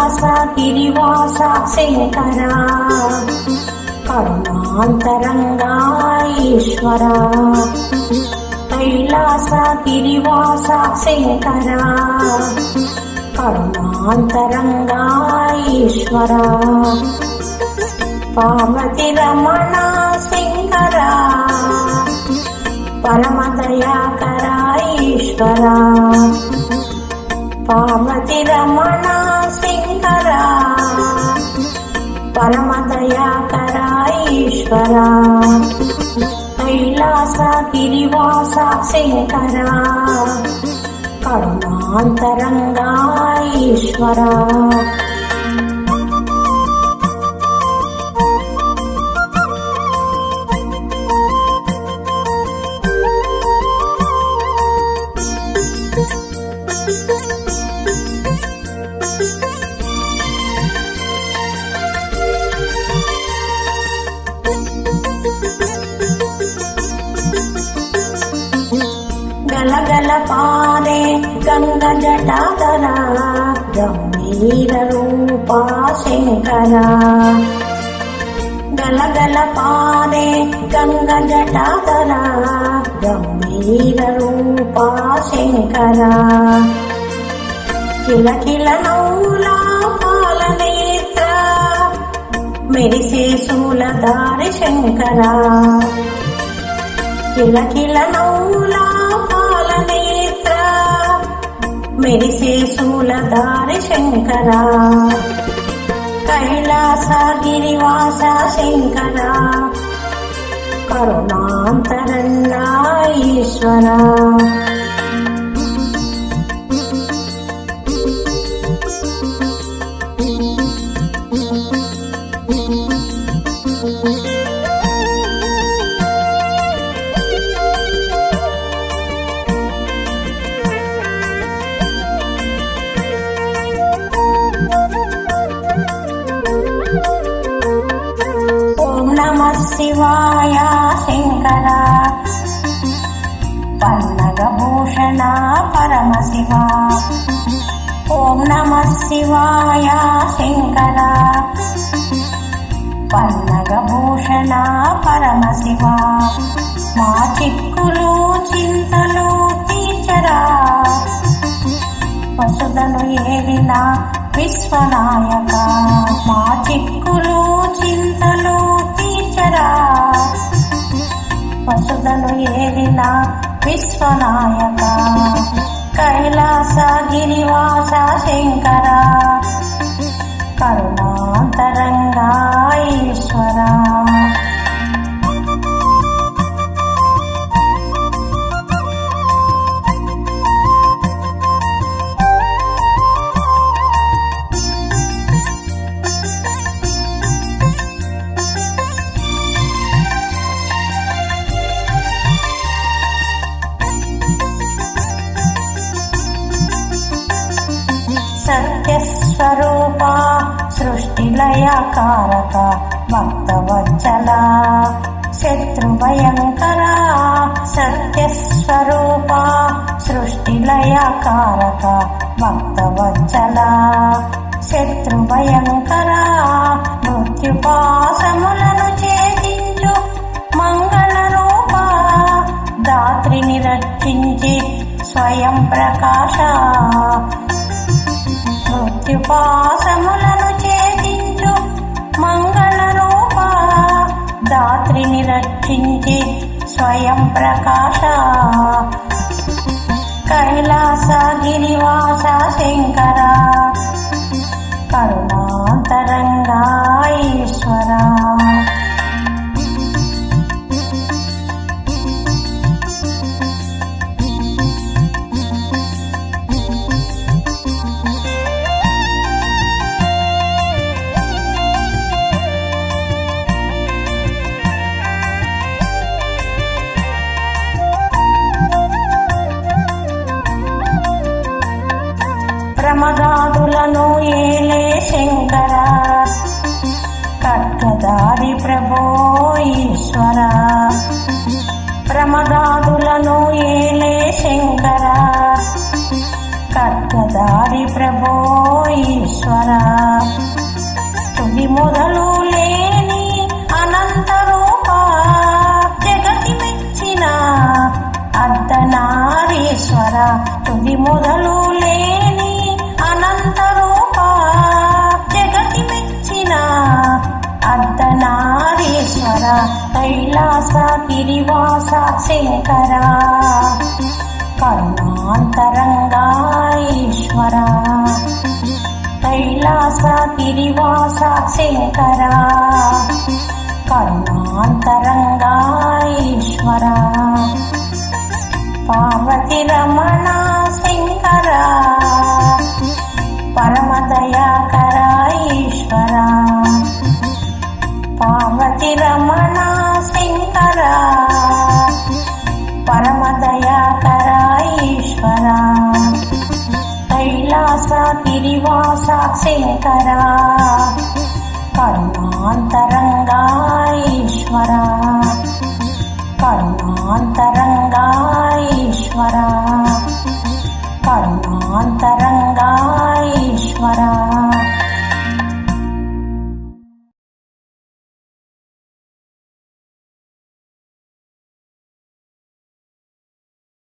కైలాస గిరివాస శంకర కరుణాంతరంగా ఈశ్వర కైలాస గిరివాస శంకర కరుణాంతరంగా ఈశ్వర పార్వతి రమణ శంకర పరమదయాకర ఈశ్వర పార్వతి రమణ శంకర పరమదయాకర ఈశ్వర కైలాస గిరివాస శంకర కరుణాంతరంగా ఈశ్వర గలగల పారే గంగ జటాధర గంభీర రూప శంకర గలగల పారే గంగ జటాధర గంభీర రూప శంకర కిలకిల నౌలా పాలనేత్ర మెరిసే శూలధారి శంకర కిలకిల నౌలా పాలనేత్ర మెరిసే శూలధారి శంకర కైలాస గిరివాస శంకర కరుణాంతరంగా ఈశ్వర శివాయ శంకర పన్నగభూషణ పరమశివ ఓం నమః శివాయ శంకర పన్నగభూషణ పరమశివ మా చిక్కులు చింతలు తీర్చరా వసుధను ఏలిన విశ్వనాయక మా చిక్కులు చింతలు వసుధను ఏలిన విశ్వనాయక కైలాస గిరివాస శంకర కరుణాంతరంగా ఈశ్వర సత్యస్వరూప సృష్టిలయకారక భక్తవత్సల శత్రుభయంకర సత్యస్వరూప సృష్టిలయకారక భక్తవత్సల శత్రుభయంకర మృత్యుపాశములను ఛేదించు మంగళ రూప దాత్రిని రక్షించి స్వయం ప్రకాశ మృత్యుపాశములను ఛేదించు మంగళ రూప దాత్రిని రక్షించి స్వయం ప్రకాశ కైలాస గిరివాస శంకర కరుణాంతరంగా ఈశ్వర ప్రమదాదులను ఏలే శంకర ఖడ్గధారి ప్రభో ఈశ్వర ప్రమదాదులను ఏలే శంకర ఖడ్గధారి ప్రభో ఈశ్వర గిరివాస శంకరా కరుణాంతరంగా ఈశ్వరా కైలాస గిరివాస శంకరా కరుణాంతరంగా ఈశ్వరా పార్వతి రమణ శంకరా పరమదయాకర ఈశ్వరా పార్వతి రమణ శంకరా పరమదయాకర ఈశ్వరా కైలాస గిరివాస శంకరా కరుణాంతరంగా ఈశ్వరా కరుణాంతరంగా ఈశ్వరా కరుణాంతరంగా ఈశ్వరా